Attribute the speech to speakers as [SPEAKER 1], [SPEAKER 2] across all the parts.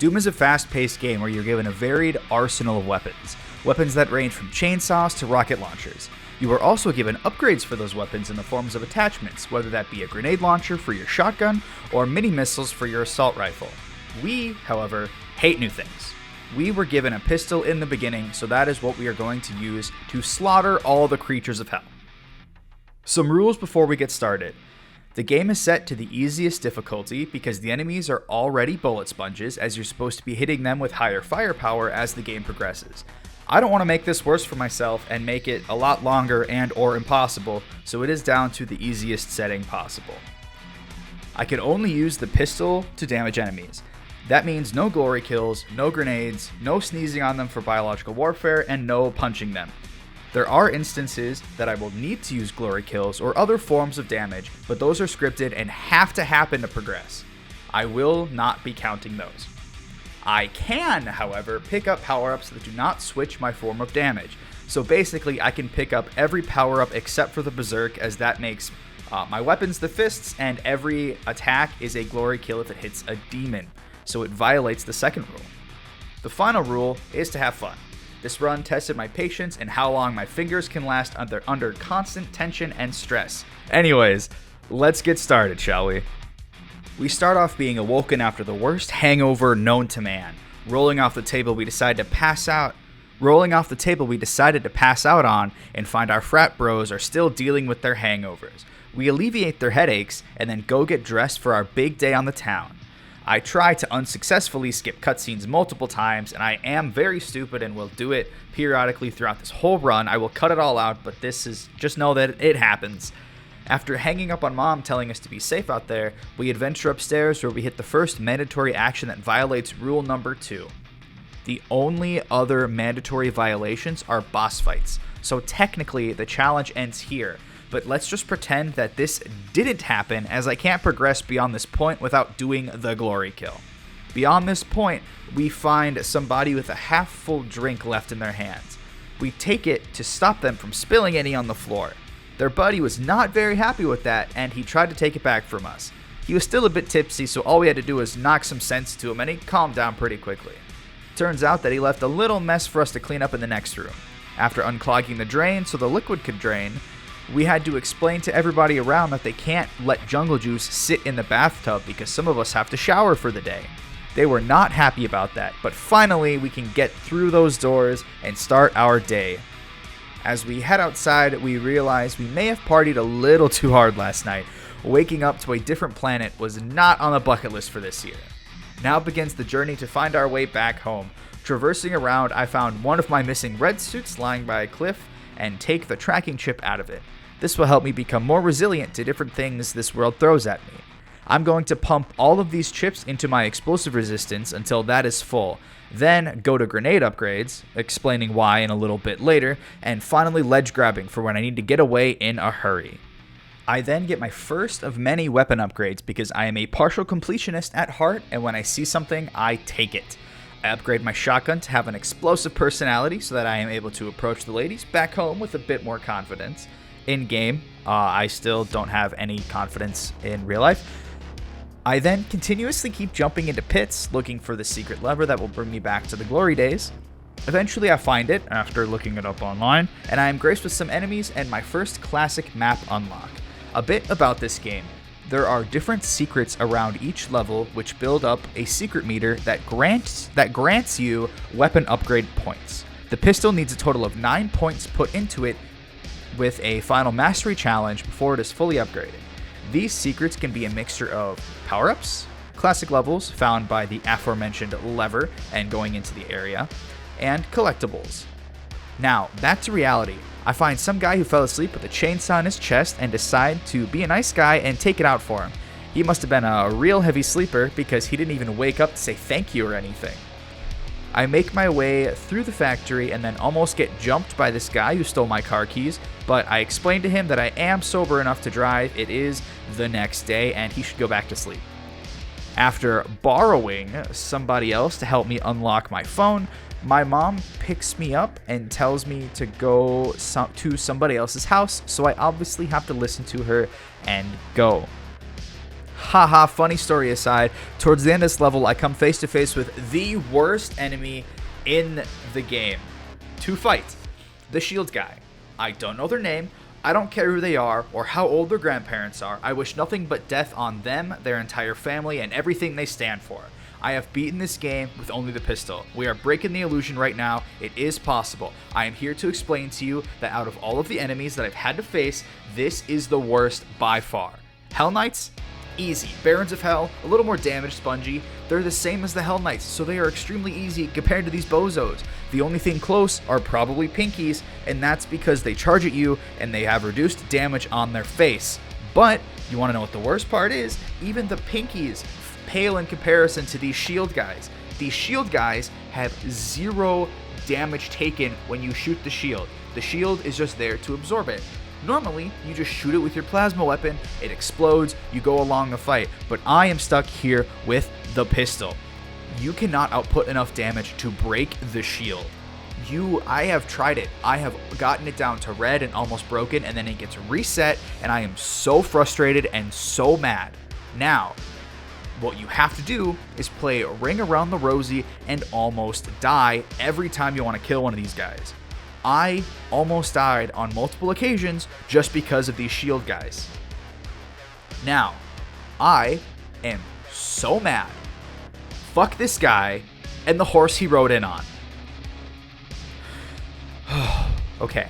[SPEAKER 1] Doom is a fast-paced game where you're given a varied arsenal of weapons. Weapons that range from chainsaws to rocket launchers. You are also given upgrades for those weapons in the forms of attachments, whether that be a grenade launcher for your shotgun or mini missiles for your assault rifle. We, however, hate new things. We were given a pistol in the beginning, so that is what we are going to use to slaughter all the creatures of hell. Some rules before we get started. The game is set to the easiest difficulty because the enemies are already bullet sponges, as you're supposed to be hitting them with higher firepower as the game progresses. I don't want to make this worse for myself and make it a lot longer and or impossible, so it is down to the easiest setting possible. I can only use the pistol to damage enemies. That means no glory kills, no grenades, no sneezing on them for biological warfare, and no punching them. There are instances that I will need to use glory kills or other forms of damage, but those are scripted and have to happen to progress. I will not be counting those. I can, however, pick up power-ups that do not switch my form of damage. So basically, I can pick up every power-up except for the Berserk, as that makes my weapons the fists, and every attack is a glory kill if it hits a demon. So it violates the second rule. The final rule is to have fun. This run tested my patience and how long my fingers can last under constant tension and stress. Anyways, let's get started, shall we? We start off being awoken after the worst hangover known to man. Rolling off the table we decided to pass out on and find our frat bros are still dealing with their hangovers. We alleviate their headaches and then go get dressed for our big day on the town. I try to unsuccessfully skip cutscenes multiple times, and I am very stupid and will do it periodically throughout this whole run. I will cut it all out, but just know that it happens. After hanging up on Mom telling us to be safe out there, we adventure upstairs where we hit the first mandatory action that violates rule number 2. The only other mandatory violations are boss fights, so technically the challenge ends here. But let's just pretend that this didn't happen, as I can't progress beyond this point without doing the glory kill. Beyond this point, we find somebody with a half-full drink left in their hands. We take it to stop them from spilling any on the floor. Their buddy was not very happy with that, and he tried to take it back from us. He was still a bit tipsy, so all we had to do was knock some sense to him, and he calmed down pretty quickly. Turns out that he left a little mess for us to clean up in the next room. After unclogging the drain so the liquid could drain, we had to explain to everybody around that they can't let Jungle Juice sit in the bathtub because some of us have to shower for the day. They were not happy about that, but finally we can get through those doors and start our day. As we head outside, we realize we may have partied a little too hard last night. Waking up to a different planet was not on the bucket list for this year. Now begins the journey to find our way back home. Traversing around, I found one of my missing red suits lying by a cliff and take the tracking chip out of it. This will help me become more resilient to different things this world throws at me. I'm going to pump all of these chips into my explosive resistance until that is full, then go to grenade upgrades, explaining why in a little bit later, and finally ledge grabbing for when I need to get away in a hurry. I then get my first of many weapon upgrades because I am a partial completionist at heart, and when I see something, I take it. I upgrade my shotgun to have an explosive personality so that I am able to approach the ladies back home with a bit more confidence. In game, I still don't have any confidence in real life. I then continuously keep jumping into pits, looking for the secret lever that will bring me back to the glory days. Eventually I find it, after looking it up online, and I am graced with some enemies and my first classic map unlock. A bit about this game. There are different secrets around each level which build up a secret meter that grants you weapon upgrade points. The pistol needs a total of 9 points put into it with a final mastery challenge before it is fully upgraded. These secrets can be a mixture of power-ups, classic levels found by the aforementioned lever and going into the area, and collectibles. Now, back to reality. I find some guy who fell asleep with a chainsaw in his chest and decide to be a nice guy and take it out for him. He must have been a real heavy sleeper because he didn't even wake up to say thank you or anything. I make my way through the factory and then almost get jumped by this guy who stole my car keys, but I explain to him that I am sober enough to drive, it is the next day, and he should go back to sleep. After borrowing somebody else to help me unlock my phone, my mom picks me up and tells me to go to somebody else's house, so I obviously have to listen to her and go. Haha, funny story aside, towards the end of this level, I come face to face with the worst enemy in the game to fight. The shield guy. I don't know their name. I don't care who they are or how old their grandparents are. I wish nothing but death on them, their entire family, and everything they stand for. I have beaten this game with only the pistol. We are breaking the illusion right now. It is possible. I am here to explain to you that out of all of the enemies that I've had to face, this is the worst by far. Hell Knights? Easy. Barons of Hell, a little more damage spongy. They're the same as the Hell Knights, so they are extremely easy compared to these bozos. The only thing close are probably Pinkies, and that's because they charge at you and they have reduced damage on their face. But you want to know what the worst part is? Even the Pinkies pale in comparison to these shield guys. These shield guys have 0 damage taken when you shoot the shield. The shield is just there to absorb it. Normally, you just shoot it with your plasma weapon, it explodes, you go along the fight, but I am stuck here with the pistol. You cannot output enough damage to break the shield. I have tried it. I have gotten it down to red and almost broken, and then it gets reset, and I am so frustrated and so mad. Now, what you have to do is play Ring Around the Rosie and almost die every time you want to kill one of these guys. I almost died on multiple occasions just because of these shield guys. Now, I am so mad. Fuck this guy and the horse he rode in on. Okay.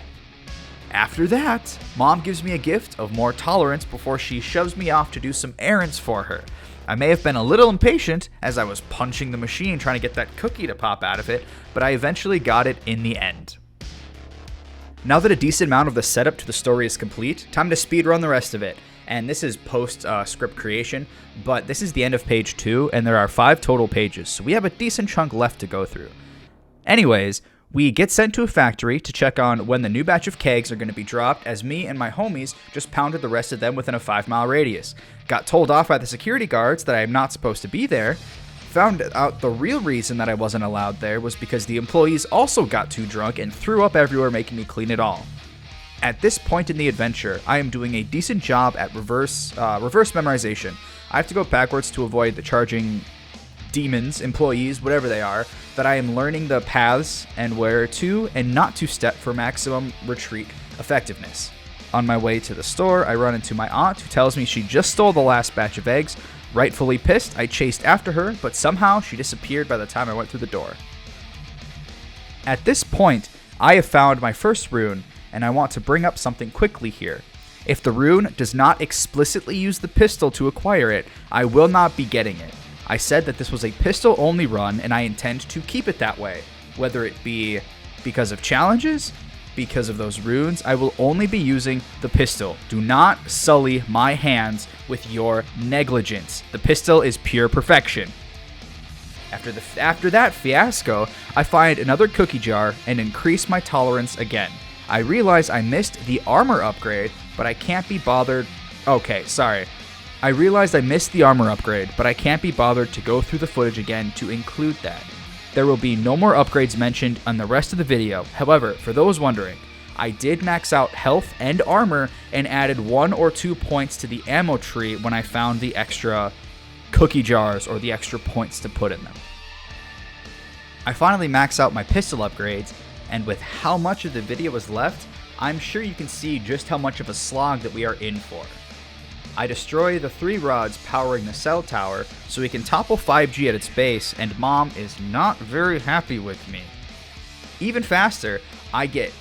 [SPEAKER 1] After that, Mom gives me a gift of more tolerance before she shoves me off to do some errands for her. I may have been a little impatient as I was punching the machine trying to get that cookie to pop out of it, but I eventually got it in the end. Now that a decent amount of the setup to the story is complete, time to speedrun the rest of it. And this is post-script creation, but this is the end of page 2, and there are 5 total pages, so we have a decent chunk left to go through. Anyways, we get sent to a factory to check on when the new batch of kegs are going to be dropped, as me and my homies just pounded the rest of them within a 5-mile radius. Got told off by the security guards that I am not supposed to be there. Found out the real reason that I wasn't allowed there was because the employees also got too drunk and threw up everywhere, making me clean it all. At this point in the adventure, I am doing a decent job at reverse memorization. I have to go backwards to avoid the charging demons, employees, whatever they are, that I am learning the paths and where to and not to step for maximum retreat effectiveness. On my way to the store, I run into my aunt, who tells me she just stole the last batch of eggs. Rightfully pissed, I chased after her, but somehow she disappeared by the time I went through the door. At this point, I have found my first rune, and I want to bring up something quickly here. If the rune does not explicitly use the pistol to acquire it, I will not be getting it. I said that this was a pistol-only run, and I intend to keep it that way. Whether it be because of challenges, because of those runes, I will only be using the pistol. Do not sully my hands with your negligence. The pistol is pure perfection. After that fiasco, I find another cookie jar and increase my tolerance again. I realize I missed the armor upgrade, but I can't be bothered. Okay, sorry. I realized I missed the armor upgrade, but I can't be bothered to go through the footage again to include that. There will be no more upgrades mentioned on the rest of the video. However, for those wondering, I did max out health and armor and added 1 or 2 points to the ammo tree when I found the extra cookie jars or the extra points to put in them. I finally max out my pistol upgrades, and with how much of the video is left, I'm sure you can see just how much of a slog that we are in for. I destroy the 3 rods powering the cell tower so we can topple 5G at its base, and Mom is not very happy with me. Even faster, I get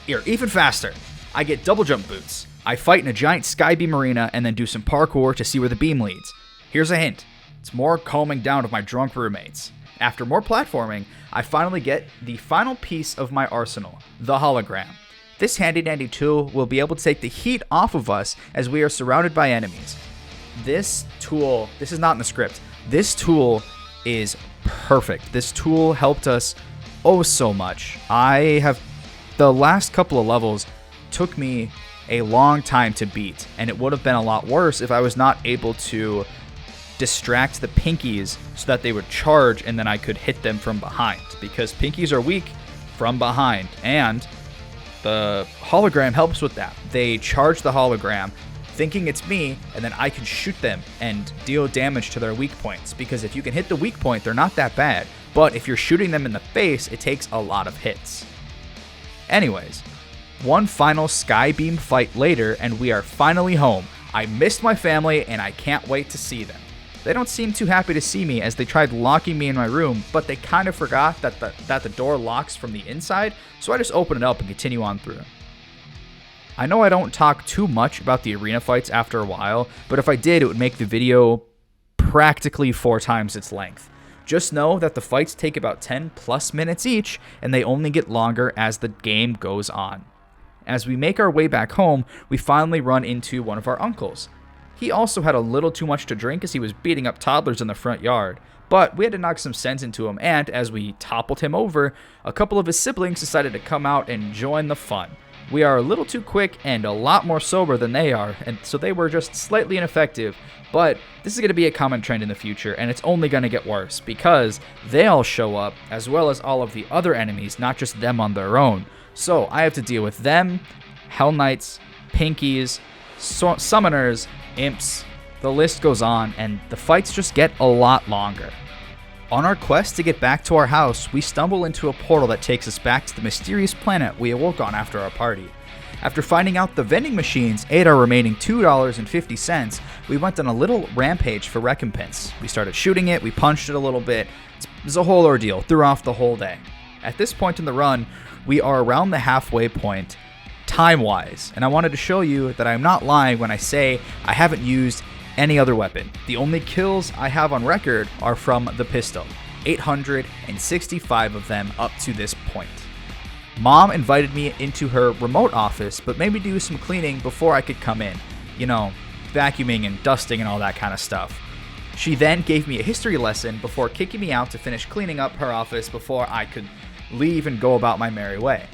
[SPEAKER 1] double jump boots. I fight in a giant skybeam arena and then do some parkour to see where the beam leads. Here's a hint. It's more calming down of my drunk roommates. After more platforming, I finally get the final piece of my arsenal, the hologram. This handy-dandy tool will be able to take the heat off of us as we are surrounded by enemies. This tool, this is not in the script, this tool is perfect. This tool helped us oh so much. The last couple of levels took me a long time to beat, and it would have been a lot worse if I was not able to distract the Pinkies so that they would charge and then I could hit them from behind, because Pinkies are weak from behind, and the hologram helps with that. They charge the hologram, thinking it's me, and then I can shoot them and deal damage to their weak points. Because if you can hit the weak point, they're not that bad. But if you're shooting them in the face, it takes a lot of hits. Anyways, one final Skybeam fight later, and we are finally home. I missed my family, and I can't wait to see them. They don't seem too happy to see me as they tried locking me in my room, but they kind of forgot that the door locks from the inside, so I just open it up and continue on through. I know I don't talk too much about the arena fights after a while, but if I did, it would make the video practically 4 times its length. Just know that the fights take about 10 plus minutes each, and they only get longer as the game goes on. As we make our way back home, we finally run into one of our uncles. He also had a little too much to drink as he was beating up toddlers in the front yard, but we had to knock some sense into him, and as we toppled him over, a couple of his siblings decided to come out and join the fun. We are a little too quick and a lot more sober than they are, and so they were just slightly ineffective, but this is going to be a common trend in the future, and it's only going to get worse, because they all show up, as well as all of the other enemies, not just them on their own. So I have to deal with them, Hell Knights, Pinkies, Summoners, Imps, the list goes on, and the fights just get a lot longer. On our quest to get back to our house, we stumble into a portal that takes us back to the mysterious planet we awoke on after our party. After finding out the vending machines ate our remaining $2.50, we went on a little rampage for recompense. We started shooting it, we punched it a little bit. It was a whole ordeal, threw off the whole day. At this point in the run, we are around the halfway point, time-wise, and I wanted to show you that I'm not lying when I say I haven't used any other weapon. The only kills I have on record are from the pistol, 865 of them up to this point. Mom invited me into her remote office, but made me do some cleaning before I could come in. You know, vacuuming and dusting and all that kind of stuff. She then gave me a history lesson before kicking me out to finish cleaning up her office before I could leave and go about my merry way.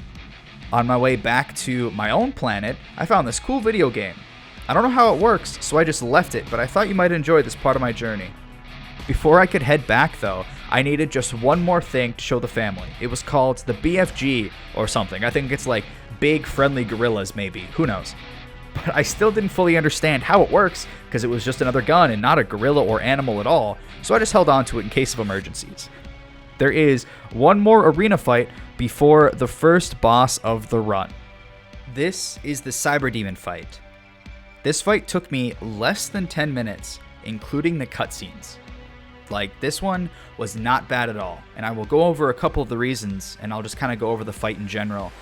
[SPEAKER 1] On my way back to my own planet, I found this cool video game. I don't know how it works, so I just left it, but I thought you might enjoy this part of my journey. Before I could head back, though, I needed just one more thing to show the family. It was called the BFG or something. I think it's like Big Friendly Gorillas, maybe. Who knows? But I still didn't fully understand how it works because it was just another gun and not a gorilla or animal at all, so I just held on to it in case of emergencies. There is one more arena fight before the first boss of the run. This is the Cyber Demon fight. This fight took me less than 10 minutes, including the cutscenes. Like, this one was not bad at all, and I will go over a couple of the reasons, and I'll just kind of go over the fight in general.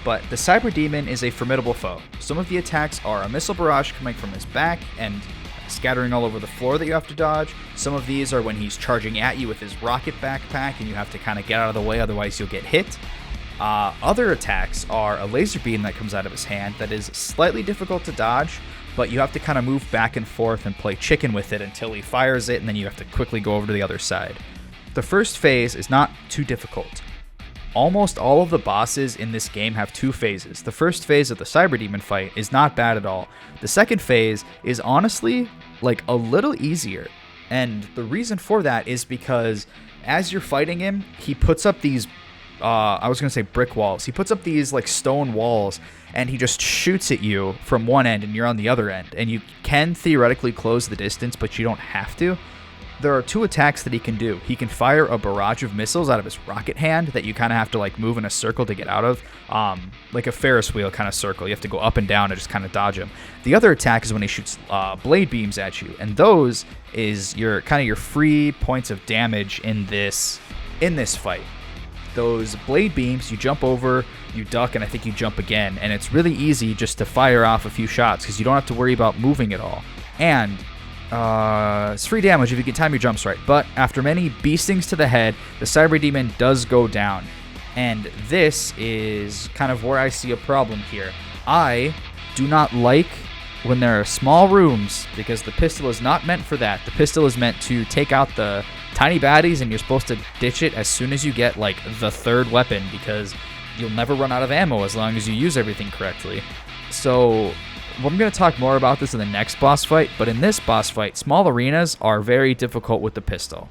[SPEAKER 1] But the Cyber Demon is a formidable foe. Some of the attacks are a missile barrage coming from his back and scattering all over the floor that you have to dodge. Some of these are when he's charging at you with his rocket backpack, and you have to kind of get out of the way, otherwise you'll get hit. Other attacks are a laser beam that comes out of his hand that is slightly difficult to dodge, but you have to kind of move back and forth and play chicken with it until he fires it, and then you have to quickly go over to the other side. The first phase is not too difficult. Almost all of the bosses in this game have 2 phases. The first phase of the Cyber Demon fight is not bad at all. The second phase is honestly like a little easier, and the reason for that is because as you're fighting him, he puts up these I was going to say brick walls. He puts up these like stone walls, and he just shoots at you from one end and you're on the other end. And you can theoretically close the distance, but you don't have to. There are 2 attacks that he can do. He can fire a barrage of missiles out of his rocket hand that you kind of have to like move in a circle to get out of. Like a Ferris wheel kind of circle. You have to go up and down and just kind of dodge him. The other attack is when he shoots blade beams at you. And those is your kind of your free points of damage in this fight. Those blade beams, you jump over, you duck, and I think you jump again. And it's really easy just to fire off a few shots because you don't have to worry about moving at all. And it's free damage if you can time your jumps right. But after many beastings to the head, the Cyber Demon does go down. And this is kind of where I see a problem here. I do not like when there are small rooms because the pistol is not meant for that. The pistol is meant to take out the tiny baddies, and you're supposed to ditch it as soon as you get like the 3rd weapon because you'll never run out of ammo as long as you use everything correctly. So I'm going to talk more about this in the next boss fight, but in this boss fight, small arenas are very difficult with the pistol.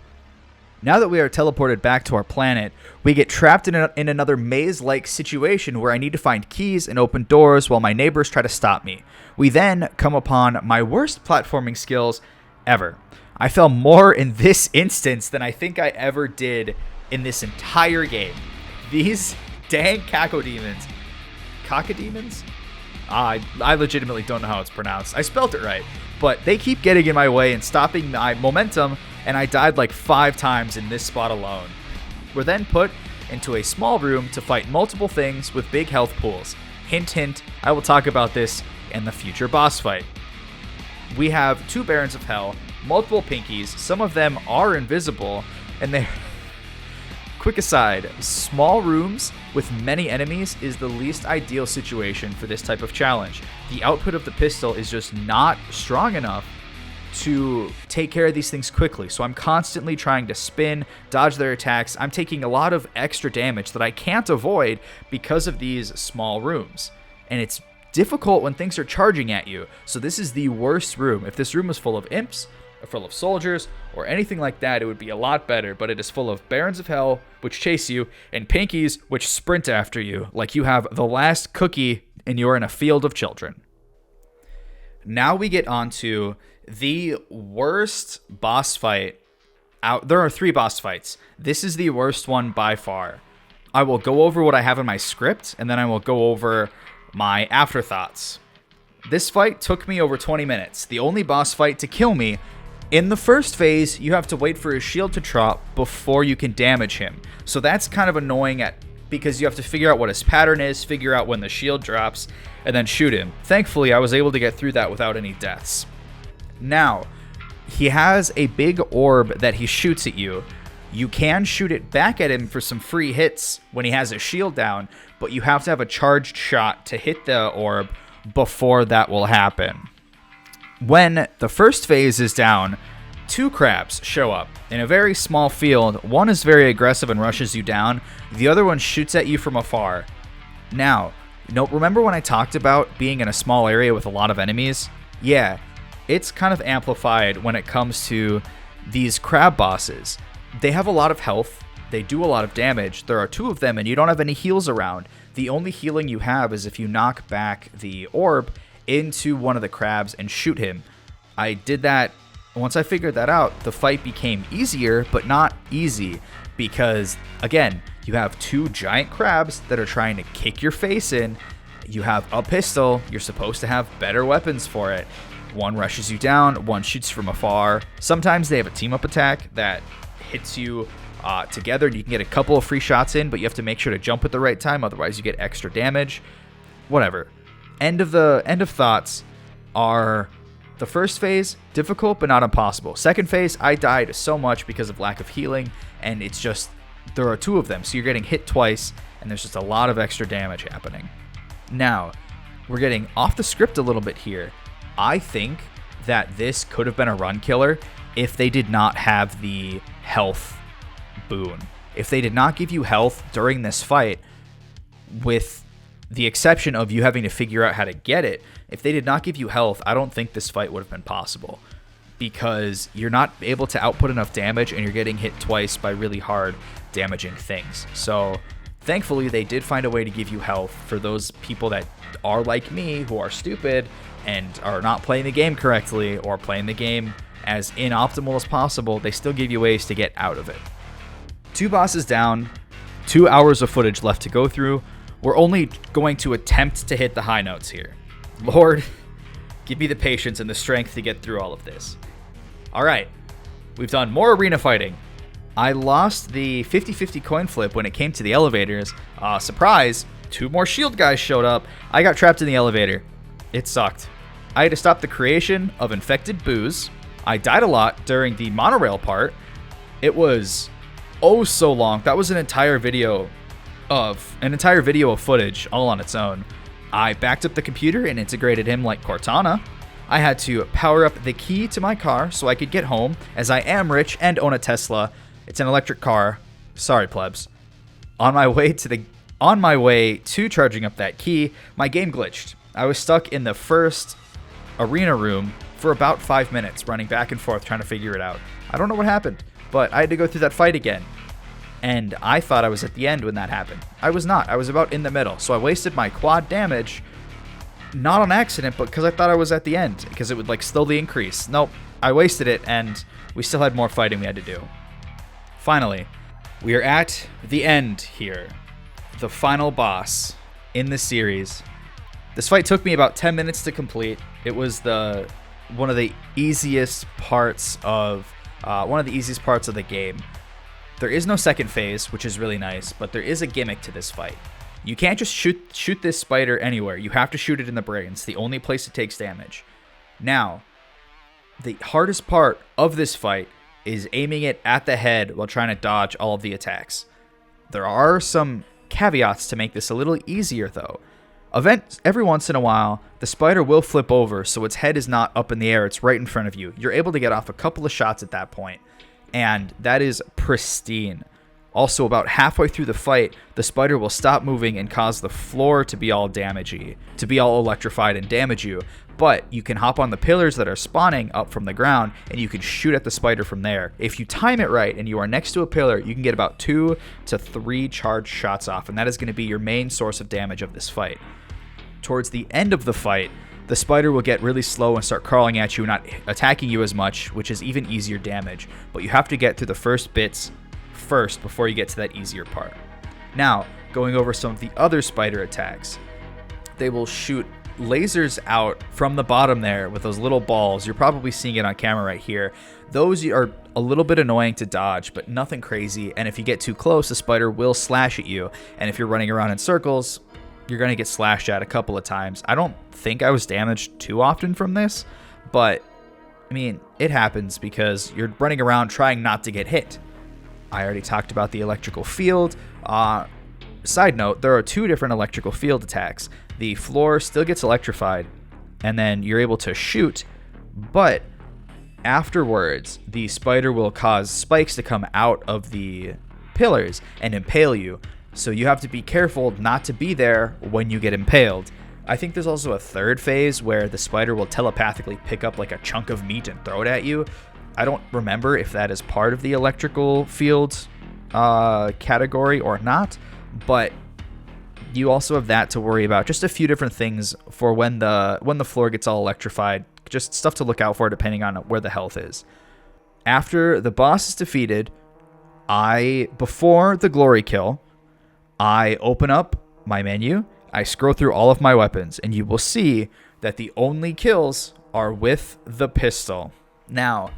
[SPEAKER 1] Now that we are teleported back to our planet, we get trapped in another maze-like situation where I need to find keys and open doors while my neighbors try to stop me. We then come upon my worst platforming skills ever. I fell more in this instance than I think I ever did in this entire game. These dang cacodemons. Cacodemons? I legitimately don't know how it's pronounced. I spelt it right. But they keep getting in my way and stopping my momentum, and I died like 5 times in this spot alone. We're then put into a small room to fight multiple things with big health pools. Hint, hint, I will talk about this in the future boss fight. We have 2 Barons of Hell, multiple Pinkies, some of them are invisible, and they're... Quick aside, small rooms with many enemies is the least ideal situation for this type of challenge. The output of the pistol is just not strong enough to take care of these things quickly, so I'm constantly trying to spin, dodge their attacks. I'm taking a lot of extra damage that I can't avoid because of these small rooms, and it's difficult when things are charging at you. So this is the worst room. If this room was full of imps, or full of soldiers, or anything like that, it would be a lot better, but it is full of Barons of Hell, which chase you, and Pinkies, which sprint after you, like you have the last cookie and you're in a field of children. Now we get on to the worst boss fight out. There are 3 boss fights. This is the worst one by far. I will go over what I have in my script, and then I will go over my afterthoughts. This fight took me over 20 minutes, the only boss fight to kill me. In the first phase, you have to wait for his shield to drop before you can damage him. So that's kind of annoying because you have to figure out what his pattern is, figure out when the shield drops, and then shoot him. Thankfully, I was able to get through that without any deaths. Now, he has a big orb that he shoots at you. You can shoot it back at him for some free hits when he has his shield down, but you have to have a charged shot to hit the orb before that will happen. When the first phase is down, 2 crabs show up in a very small field. One is very aggressive and rushes you down. The other one shoots at you from afar. Now, remember when I talked about being in a small area with a lot of enemies? Yeah, it's kind of amplified when it comes to these crab bosses. They have a lot of health. They do a lot of damage. There are 2 of them and you don't have any heals around. The only healing you have is if you knock back the orb into one of the crabs and shoot him. I did that. Once I figured that out, the fight became easier, but not easy, because again, you have 2 giant crabs that are trying to kick your face in. You have a pistol. You're supposed to have better weapons for it. One rushes you down, one shoots from afar. Sometimes they have a team-up attack that hits you together, and you can get a couple of free shots in, but you have to make sure to jump at the right time, otherwise you get extra damage. Whatever. End of thoughts are the first phase, difficult but not impossible. Second phase, I died so much because of lack of healing, and it's just, there are 2 of them, so you're getting hit twice, and there's just a lot of extra damage happening. Now, we're getting off the script a little bit here. I think that this could have been a run killer if they did not have the health boon. If they did not give you health during this fight, with the exception of you having to figure out how to get it, if they did not give you health, I don't think this fight would have been possible, because you're not able to output enough damage and you're getting hit twice by really hard damaging things. So thankfully they did find a way to give you health for those people that are like me, who are stupid and are not playing the game correctly or playing the game as inoptimal as possible. They still give you ways to get out of it. 2 bosses down, 2 hours of footage left to go through. We're only going to attempt to hit the high notes here. Lord, give me the patience and the strength to get through all of this. All right, we've done more arena fighting. I lost the 50-50 coin flip when it came to the elevators. Surprise, 2 more shield guys showed up. I got trapped in the elevator. It sucked. I had to stop the creation of infected boos. I died a lot during the monorail part. It was oh so long. That was an entire video of footage all on its own. I backed up the computer and integrated him like Cortana. I had to power up the key to my car so I could get home, as I am rich and own a Tesla. It's an electric car. Sorry, plebs. On my way to charging up that key, my game glitched. I was stuck in the first arena room for about 5 minutes, running back and forth trying to figure it out. I don't know what happened. but I had to go through that fight again. And I thought I was at the end when that happened. I was not. I was about in the middle. So I wasted my quad damage, not on accident, but because I thought I was at the end, because it would like slowly increase. Nope, I wasted it, and we still had more fighting we had to do. Finally, we are at the end here. The final boss in the series. This fight took me about 10 minutes to complete. It was one of the easiest parts of the game. There is no second phase, which is really nice, but there is a gimmick to this fight. You can't just shoot this spider anywhere. You have to shoot it in the brain. It's the only place it takes damage. Now, the hardest part of this fight is aiming it at the head while trying to dodge all of the attacks. There are some caveats to make this a little easier, though. Every once in a while, the spider will flip over, so its head is not up in the air. It's right in front of you. You're able to get off a couple of shots at that point, and that is pristine. Also, about halfway through the fight, the spider will stop moving and cause the floor to be all electrified and damage you. But you can hop on the pillars that are spawning up from the ground, and you can shoot at the spider from there. If you time it right and you are next to a pillar, you can get about 2 to 3 charged shots off, and that is going to be your main source of damage of this fight. Towards the end of the fight, the spider will get really slow and start crawling at you, not attacking you as much, which is even easier damage. But you have to get through the first bits first before you get to that easier part. Now, going over some of the other spider attacks. They will shoot lasers out from the bottom there with those little balls. You're probably seeing it on camera right here. Those are a little bit annoying to dodge, but nothing crazy. And if you get too close, the spider will slash at you. And if you're running around in circles, you're going to get slashed at a couple of times. I don't think I was damaged too often from this, but I mean, it happens because you're running around trying not to get hit. I already talked about the electrical field. Side note, there are 2 different electrical field attacks. The floor still gets electrified, and then you're able to shoot, but afterwards, the spider will cause spikes to come out of the pillars and impale you. So you have to be careful not to be there when you get impaled. I think there's also a third phase where the spider will telepathically pick up like a chunk of meat and throw it at you. I don't remember if that is part of the electrical field category or not, but you also have that to worry about. Just a few different things for when the floor gets all electrified. Just stuff to look out for depending on where the health is. After the boss is defeated, before the glory kill, I open up my menu, I scroll through all of my weapons, and you will see that the only kills are with the pistol. Now,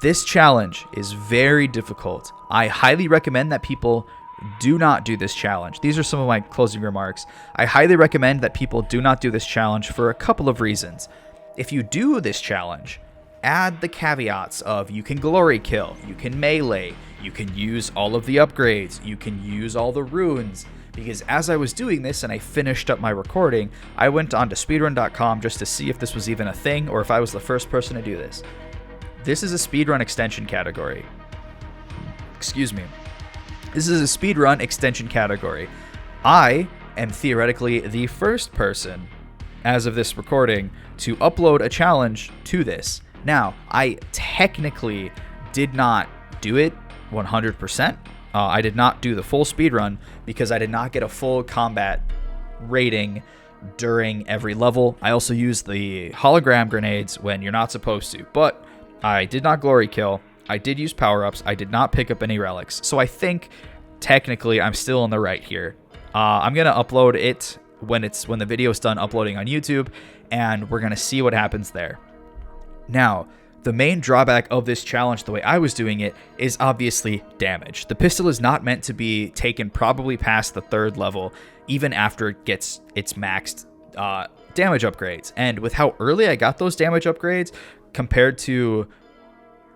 [SPEAKER 1] this challenge is very difficult. I highly recommend that people do not do this challenge. These are some of my closing remarks. I highly recommend that people do not do this challenge for a couple of reasons. If you do this challenge, add the caveats of you can glory kill, you can melee, you can use all of the upgrades, you can use all the runes. Because as I was doing this and I finished up my recording, I went on to speedrun.com just to see if this was even a thing or if I was the first person to do this. This is a speedrun extension category. Excuse me. This is a speedrun extension category. I am theoretically the first person, as of this recording, to upload a challenge to this. Now, I technically did not do it 100%. I did not do the full speedrun because I did not get a full combat rating during every level. I also used the hologram grenades when you're not supposed to, but I did not glory kill. I did use power-ups. I did not pick up any relics. So I think technically I'm still in the right here. I'm going to upload it when the video is done uploading on YouTube, and we're going to see what happens there. Now, the main drawback of this challenge, the way I was doing it, is obviously damage. The pistol is not meant to be taken probably past the 3rd level, even after it gets its maxed damage upgrades. And with how early I got those damage upgrades compared to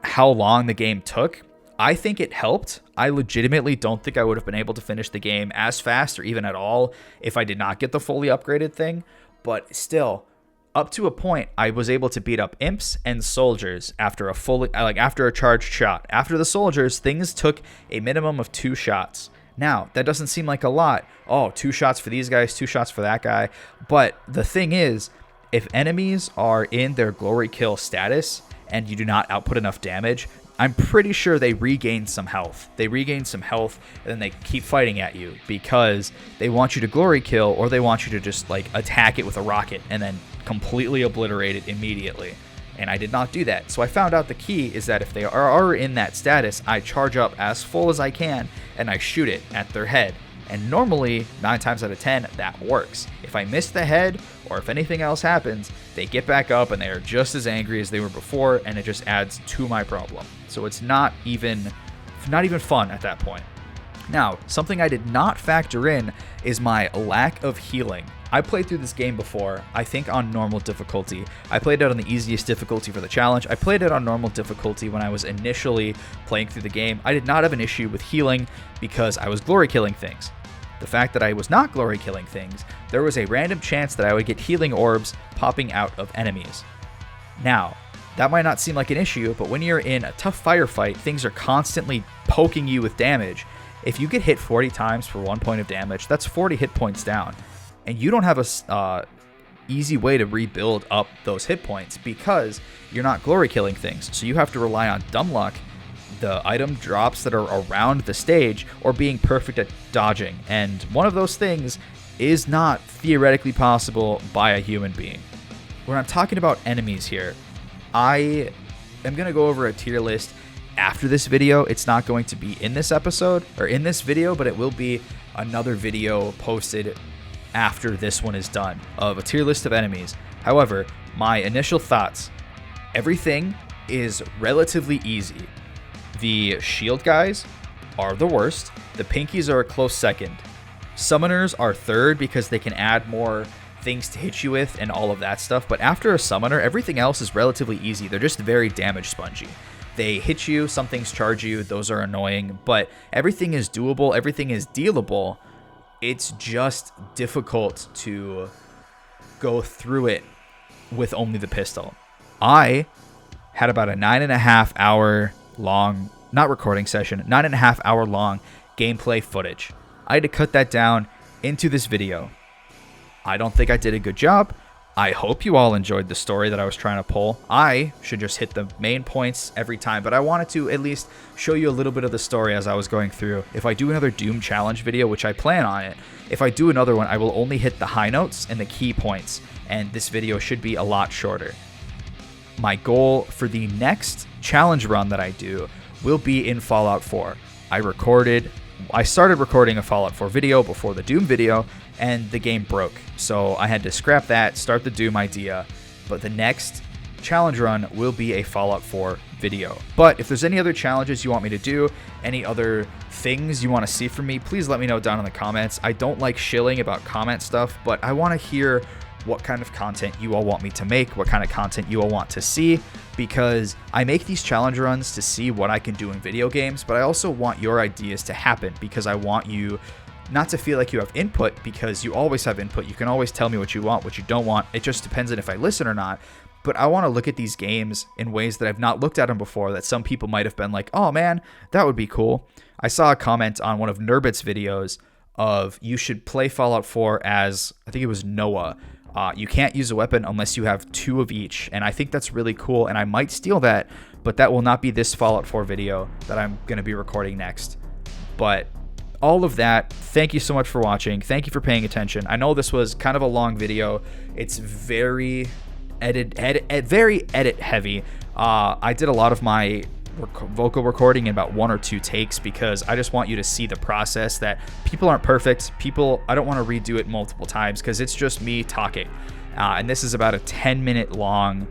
[SPEAKER 1] how long the game took, I think it helped. I legitimately don't think I would have been able to finish the game as fast or even at all if I did not get the fully upgraded thing. But still, up to a point, I was able to beat up imps and soldiers after a charged shot. After the soldiers, things took a minimum of 2 shots. Now, that doesn't seem like a lot. Oh, 2 shots for these guys, 2 shots for that guy. But the thing is, if enemies are in their glory kill status and you do not output enough damage, I'm pretty sure they regain some health. They regain some health, and then they keep fighting at you because they want you to glory kill, or they want you to just like attack it with a rocket and then completely obliterate it immediately. And I did not do that. So I found out the key is that if they are in that status, I charge up as full as I can and I shoot it at their head. And normally, 9 times out of 10, that works. If I miss the head, or if anything else happens, they get back up and they are just as angry as they were before, and it just adds to my problem. So it's not even fun at that point. Now, something I did not factor in is my lack of healing. I played through this game before, I think on normal difficulty. I played it on the easiest difficulty for the challenge. I played it on normal difficulty when I was initially playing through the game. I did not have an issue with healing because I was glory killing things. The fact that I was not glory killing things, there was a random chance that I would get healing orbs popping out of enemies. Now, that might not seem like an issue, but when you're in a tough firefight, things are constantly poking you with damage. If you get hit 40 times for 1 point of damage, that's 40 hit points down. And you don't have a easy way to rebuild up those hit points because you're not glory killing things. So you have to rely on dumb luck, the item drops that are around the stage, or being perfect at dodging. And one of those things is not theoretically possible by a human being. When I'm talking about enemies here, I am going to go over a tier list after this video. It's not going to be in this episode or in this video, but it will be another video posted after this one is done of a tier list of enemies. However, my initial thoughts, everything is relatively easy. The shield guys are the worst. The pinkies are a close second. Summoners are third because they can add more things to hit you with and all of that stuff. But after a summoner, everything else is relatively easy. They're just very damage spongy. They hit you, some things charge you, those are annoying, but everything is doable, everything is dealable. It's just difficult to go through it with only the pistol. I had about a 9.5 hour long, not recording session, 9.5 hour long gameplay footage. I had to cut that down into this video. I don't think I did a good job. I hope you all enjoyed the story that I was trying to pull. I should just hit the main points every time, but I wanted to at least show you a little bit of the story as I was going through. If I do another Doom challenge video, which I plan on it, if I do another one, I will only hit the high notes and the key points, and this video should be a lot shorter. My goal for the next challenge run that I do will be in Fallout 4. I started recording a Fallout 4 video before the Doom video, and the game broke. So I had to scrap that, start the Doom idea, but the next challenge run will be a Fallout 4 video. But if there's any other challenges you want me to do, any other things you want to see from me, please let me know down in the comments. I don't like shilling about comment stuff, but I want to hear what kind of content you all want me to make, what kind of content you all want to see, because I make these challenge runs to see what I can do in video games, but I also want your ideas to happen because I want you not to feel like you have input, because you always have input. You can always tell me what you want, what you don't want. It just depends on if I listen or not. But I want to look at these games in ways that I've not looked at them before, that some people might have been like, oh man, that would be cool. I saw a comment on one of Nurbit's videos of you should play Fallout 4 as, I think it was Noah. You can't use a weapon unless you have 2 of each, and I think that's really cool, and I might steal that, but that will not be this Fallout 4 video that I'm going to be recording next. But all of that, thank you so much for watching. Thank you for paying attention. I know this was kind of a long video. It's very edit heavy. I did a lot of my vocal recording in about 1 or 2 takes because I just want you to see the process, that people aren't perfect. I don't want to redo it multiple times because it's just me talking. And this is about a 10-minute long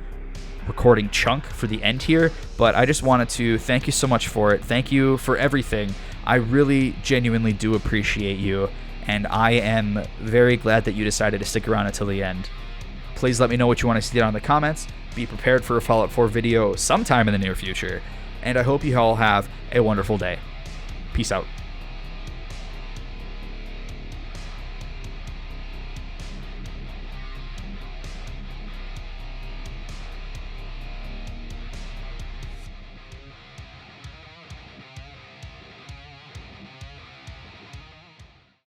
[SPEAKER 1] recording chunk for the end here, but I just wanted to thank you so much for it. Thank you for everything. I really genuinely do appreciate you, and I am very glad that you decided to stick around until the end. Please let me know what you want to see down in the comments. Be prepared for a Fallout 4 video sometime in the near future, and I hope you all have a wonderful day. Peace out.